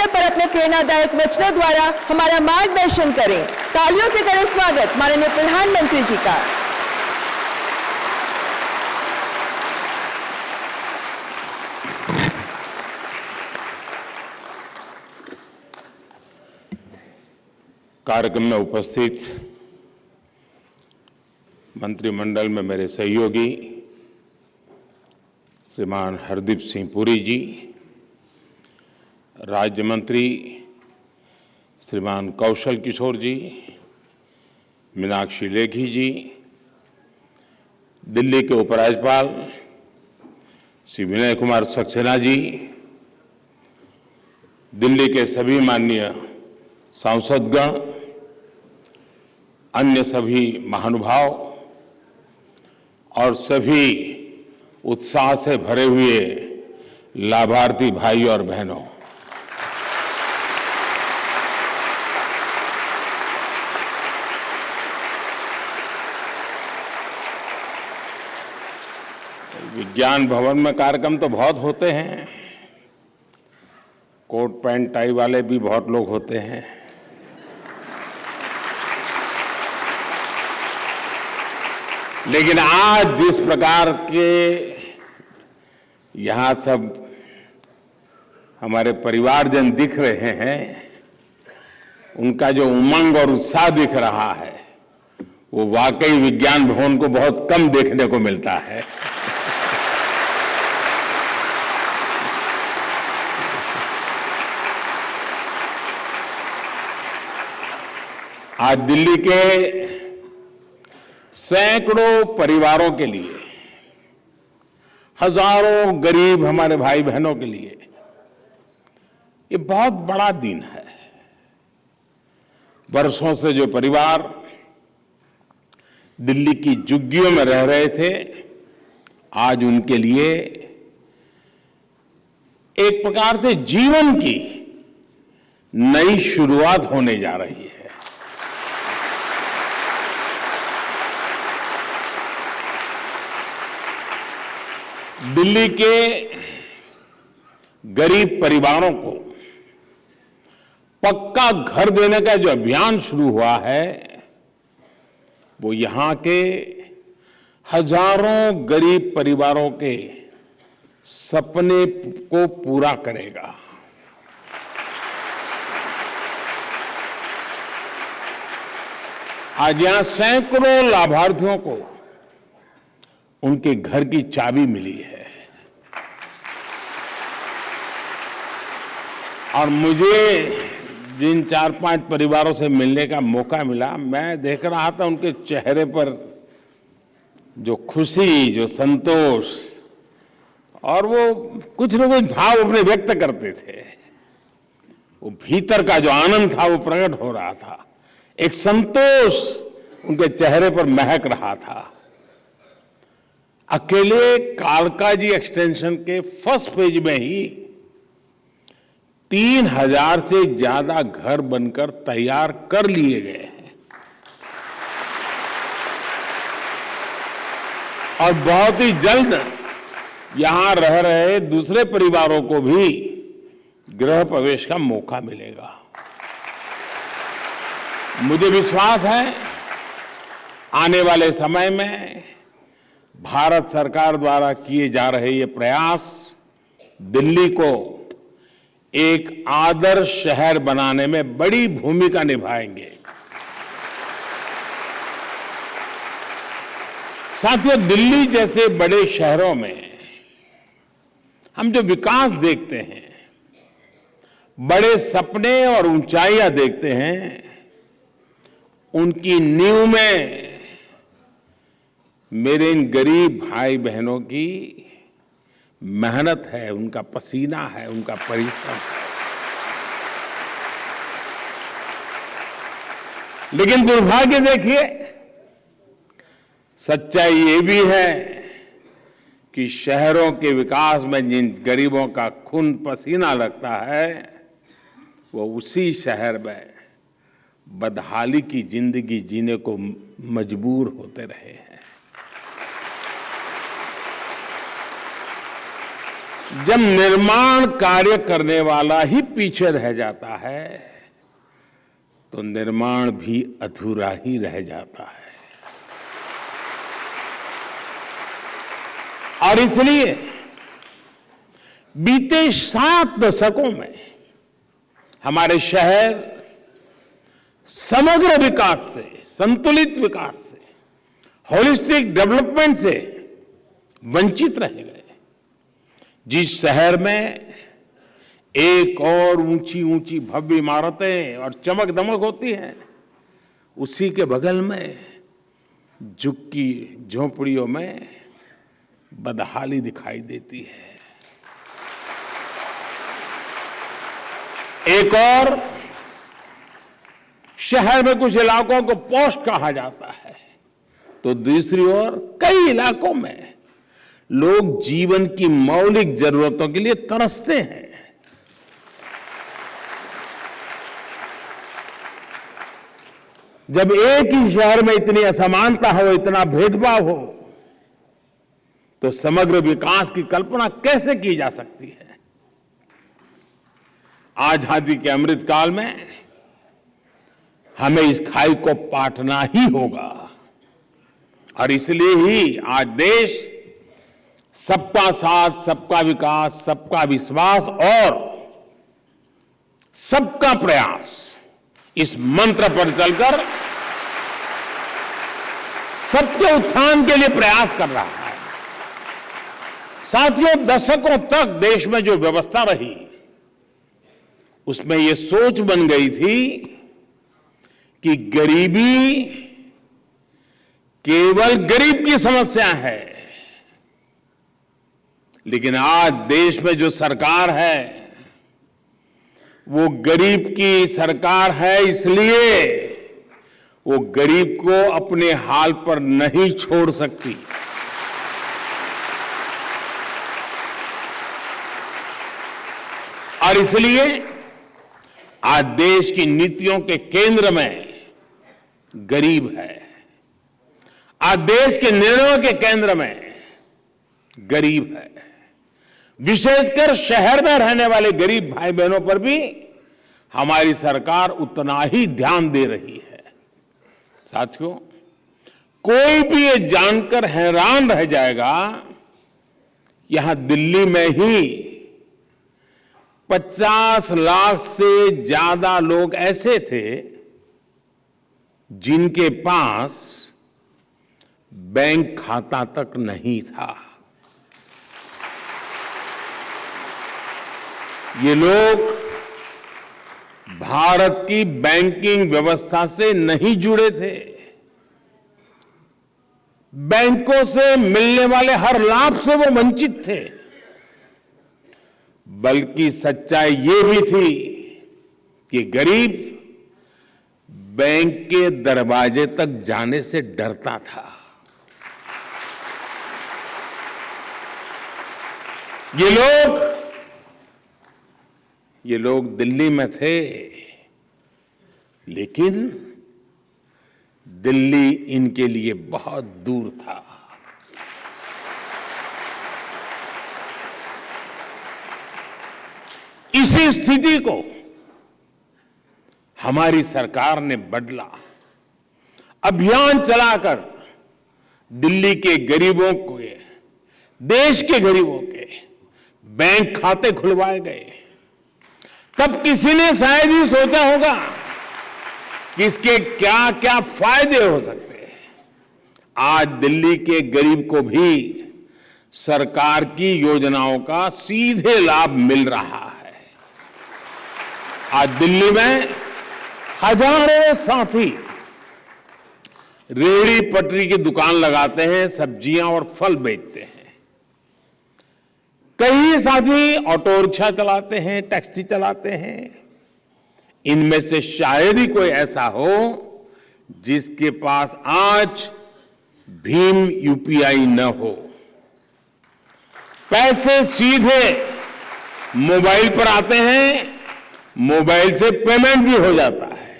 पर अपने प्रेरणादायक वचनों द्वारा हमारा मार्गदर्शन करें। तालियों से करें स्वागत माननीय प्रधानमंत्री जी का। कार्यक्रम में उपस्थित मंत्रिमंडल में मेरे सहयोगी श्रीमान हरदीप सिंह पुरी जी, राज्य मंत्री श्रीमान कौशल किशोर जी, मीनाक्षी लेखी जी, दिल्ली के उपराज्यपाल श्री विनय कुमार सक्सेना जी, दिल्ली के सभी माननीय सांसदगण, अन्य सभी महानुभाव और सभी उत्साह से भरे हुए लाभार्थी भाई और बहनों, विज्ञान भवन में कार्यक्रम तो बहुत होते हैं, कोट पैंट टाई वाले भी बहुत लोग होते हैं, लेकिन आज जिस प्रकार के यहाँ सब हमारे परिवारजन दिख रहे हैं, उनका जो उमंग और उत्साह दिख रहा है, वो वाकई विज्ञान भवन को बहुत कम देखने को मिलता है। आज दिल्ली के सैकड़ों परिवारों के लिए, हजारों गरीब हमारे भाई बहनों के लिए ये बहुत बड़ा दिन है। वर्षों से जो परिवार दिल्ली की झुग्गियों में रह रहे थे, आज उनके लिए एक प्रकार से जीवन की नई शुरुआत होने जा रही है। दिल्ली के गरीब परिवारों को पक्का घर देने का जो अभियान शुरू हुआ है, वो यहां के हजारों गरीब परिवारों के सपने को पूरा करेगा। आज यहां सैकड़ों लाभार्थियों को उनके घर की चाबी मिली है और मुझे जिन 4-5 परिवारों से मिलने का मौका मिला, मैं देख रहा था उनके चेहरे पर जो खुशी, जो संतोष और वो कुछ न कुछ भाव अपने व्यक्त करते थे। वो भीतर का जो आनंद था वो प्रकट हो रहा था, एक संतोष उनके चेहरे पर महक रहा था। अकेले कालकाजी एक्सटेंशन के फर्स्ट फेज में ही 3000 से ज्यादा घर बनकर तैयार कर लिए गए हैं और बहुत ही जल्द यहां रह रहे दूसरे परिवारों को भी गृह प्रवेश का मौका मिलेगा। मुझे विश्वास है आने वाले समय में भारत सरकार द्वारा किए जा रहे ये प्रयास दिल्ली को एक आदर्श शहर बनाने में बड़ी भूमिका निभाएंगे। साथियों, दिल्ली जैसे बड़े शहरों में हम जो विकास देखते हैं, बड़े सपने और ऊंचाइयां देखते हैं, उनकी नींव में मेरे इन गरीब भाई बहनों की मेहनत है, उनका पसीना है, उनका परिश्रम है। लेकिन दुर्भाग्य देखिए, सच्चाई ये भी है कि शहरों के विकास में जिन गरीबों का खून पसीना लगता है, वो उसी शहर में बदहाली की जिंदगी जीने को मजबूर होते रहे हैं। जब निर्माण कार्य करने वाला ही पीछे रह जाता है तो निर्माण भी अधूरा ही रह जाता है। और इसलिए बीते 7 दशकों में हमारे शहर समग्र विकास से, संतुलित विकास से, होलिस्टिक डेवलपमेंट से वंचित रह गए। जिस शहर में एक और ऊंची ऊंची भव्य इमारतें और चमक दमक होती हैं, उसी के बगल में झुग्गी झोंपड़ियों में बदहाली दिखाई देती है। एक और शहर में कुछ इलाकों को पॉश कहा जाता है, तो दूसरी ओर कई इलाकों में लोग जीवन की मौलिक जरूरतों के लिए तरसते हैं। जब एक ही शहर में इतनी असमानता हो, इतना भेदभाव हो, तो समग्र विकास की कल्पना कैसे की जा सकती है? आजादी के अमृत काल में हमें इस खाई को पाटना ही होगा। और इसलिए ही आज देश सबका साथ, सबका विकास, सबका विश्वास और सबका प्रयास, इस मंत्र पर चलकर सबके उत्थान के लिए प्रयास कर रहा है। साथियों, दशकों तक देश में जो व्यवस्था रही, उसमें यह सोच बन गई थी कि गरीबी केवल गरीब की समस्या है। लेकिन आज देश में जो सरकार है, वो गरीब की सरकार है, इसलिए वो गरीब को अपने हाल पर नहीं छोड़ सकती। और इसलिए आज देश की नीतियों के केंद्र में गरीब है। आज देश के निर्णयों के केंद्र में गरीब है। विशेषकर शहर में रहने वाले गरीब भाई बहनों पर भी हमारी सरकार उतना ही ध्यान दे रही है। साथियों, कोई भी ये जानकर हैरान रह जाएगा, यहां दिल्ली में ही 50 लाख से ज्यादा लोग ऐसे थे जिनके पास बैंक खाता तक नहीं था। ये लोग भारत की बैंकिंग व्यवस्था से नहीं जुड़े थे। बैंकों से मिलने वाले हर लाभ से वो वंचित थे। बल्कि सच्चाई ये भी थी कि गरीब बैंक के दरवाजे तक जाने से डरता था। ये लोग दिल्ली में थे, लेकिन दिल्ली इनके लिए बहुत दूर था। इसी स्थिति को हमारी सरकार ने बदला। अभियान चलाकर दिल्ली के गरीबों को, देश के गरीबों के बैंक खाते खुलवाए गए। तब किसी ने शायद ही सोचा होगा कि इसके क्या क्या फायदे हो सकते हैं। आज दिल्ली के गरीब को भी सरकार की योजनाओं का सीधे लाभ मिल रहा है। आज दिल्ली में हजारों साथी रेहड़ी पटरी की दुकान लगाते हैं, सब्जियां और फल बेचते हैं। कई साथी ऑटो रिक्शा चलाते हैं, टैक्सी चलाते हैं। इनमें से शायद ही कोई ऐसा हो जिसके पास आज भीम यूपीआई न हो। पैसे सीधे मोबाइल पर आते हैं, मोबाइल से पेमेंट भी हो जाता है।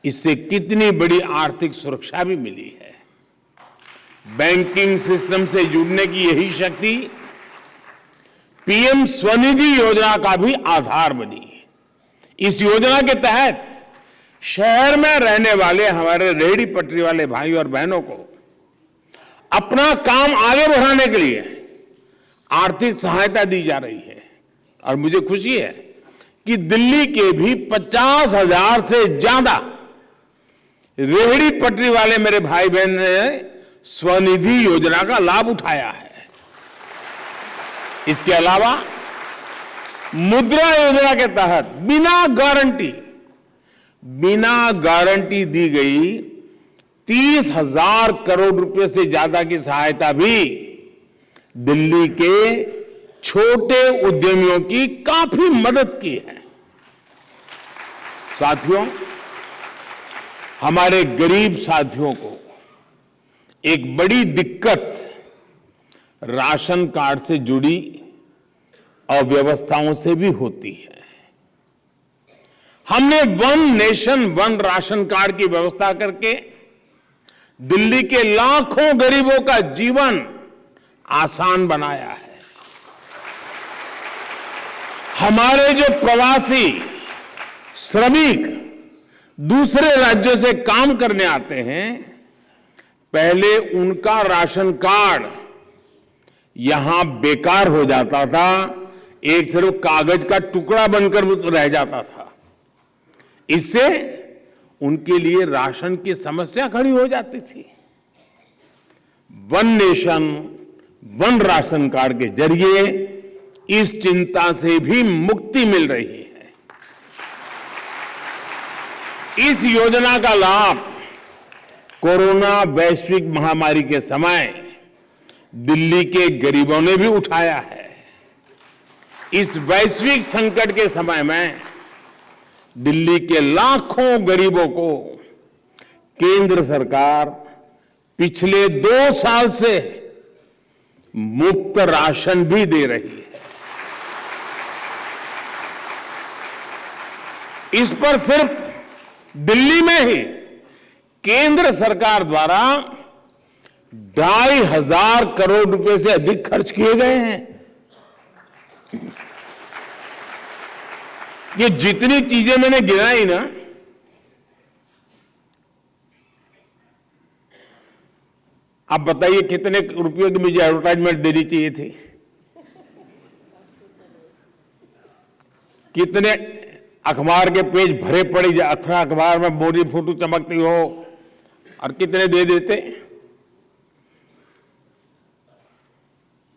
इससे कितनी बड़ी आर्थिक सुरक्षा भी मिली है। बैंकिंग सिस्टम से जुड़ने की यही शक्ति पीएम स्वनिधि योजना का भी आधार बनी। इस योजना के तहत शहर में रहने वाले हमारे रेहड़ी पटरी वाले भाई और बहनों को अपना काम आगे बढ़ाने के लिए आर्थिक सहायता दी जा रही है। और मुझे खुशी है कि दिल्ली के भी 50,000 से ज्यादा रेहड़ी पटरी वाले मेरे भाई बहन ने स्वनिधि योजना का लाभ उठाया है। इसके अलावा मुद्रा योजना के तहत बिना गारंटी दी गई 30,000 करोड़ रुपए से ज्यादा की सहायता भी दिल्ली के छोटे उद्यमियों की काफी मदद की है। साथियों, हमारे गरीब साथियों को एक बड़ी दिक्कत राशन कार्ड से जुड़ी अव्यवस्थाओं से भी होती है। हमने one nation one ration card की व्यवस्था करके दिल्ली के लाखों गरीबों का जीवन आसान बनाया है। हमारे जो प्रवासी श्रमिक दूसरे राज्यों से काम करने आते हैं, पहले उनका राशन कार्ड यहां बेकार हो जाता था, एक सिर्फ कागज का टुकड़ा बनकर रह जाता था। इससे उनके लिए राशन की समस्या खड़ी हो जाती थी। One nation one ration card के जरिए इस चिंता से भी मुक्ति मिल रही है। इस योजना का लाभ कोरोना वैश्विक महामारी के समय दिल्ली के गरीबों ने भी उठाया है। इस वैश्विक संकट के समय में दिल्ली के लाखों गरीबों को केंद्र सरकार पिछले 2 साल से मुफ्त राशन भी दे रही है। इस पर सिर्फ दिल्ली में ही केंद्र सरकार द्वारा 2,500 करोड़ रुपए से अधिक खर्च किए गए हैं। ये जितनी चीजें मैंने गिनाई ना, आप बताइए कितने रुपयों की मुझे एडवर्टाइजमेंट देनी चाहिए थी? कितने अखबार के पेज भरे पड़े, अखबार में मोदी फोटो चमकती हो, और कितने दे देते।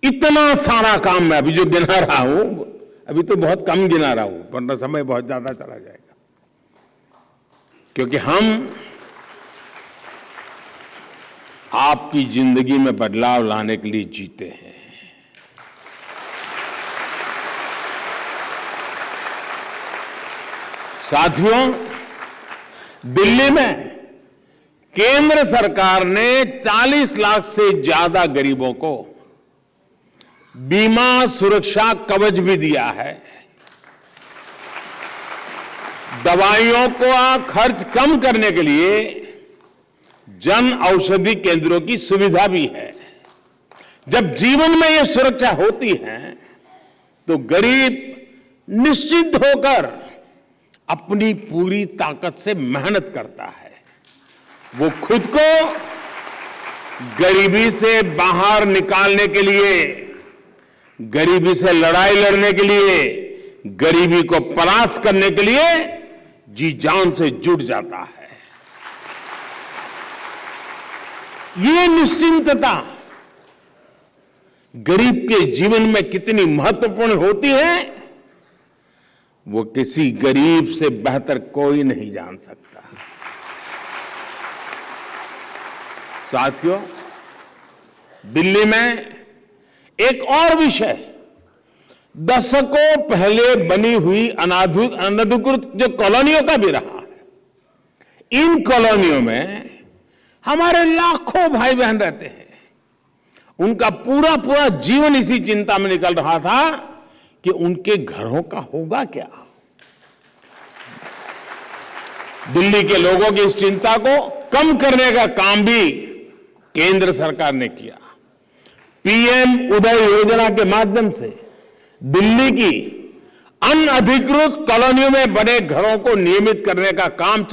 इतना सारा काम मैं अभी जो गिना रहा हूं, अभी तो बहुत कम गिना रहा हूं, वरना समय बहुत ज्यादा चला जाएगा। क्योंकि हम आपकी जिंदगी में बदलाव लाने के लिए जीते हैं। साथियों, दिल्ली में केंद्र सरकार ने 40 लाख से ज्यादा गरीबों को बीमा सुरक्षा कवच भी दिया है। दवाइयों का खर्च कम करने के लिए जन औषधि केंद्रों की सुविधा भी है। जब जीवन में यह सुरक्षा होती है तो गरीब निश्चित होकर अपनी पूरी ताकत से मेहनत करता है। वो खुद को गरीबी से बाहर निकालने के लिए, गरीबी से लड़ाई लड़ने के लिए, गरीबी को परास्त करने के लिए जी जान से जुट जाता है। ये निश्चिंतता गरीब के जीवन में कितनी महत्वपूर्ण होती है, वो किसी गरीब से बेहतर कोई नहीं जान सकता। साथियों, दिल्ली में एक और विषय, दशकों पहले बनी हुई अनधिकृत जो कॉलोनियों का भी रहा है। इन कॉलोनियों में हमारे लाखों भाई बहन रहते हैं। उनका पूरा पूरा जीवन इसी चिंता में निकल रहा था कि उनके घरों का होगा क्या। दिल्ली के लोगों की इस चिंता को कम करने का काम भी केंद्र सरकार ने किया। पीएम उदय योजना के माध्यम से दिल्ली की अनअधिकृत कॉलोनियों में बने घरों को नियमित करने का काम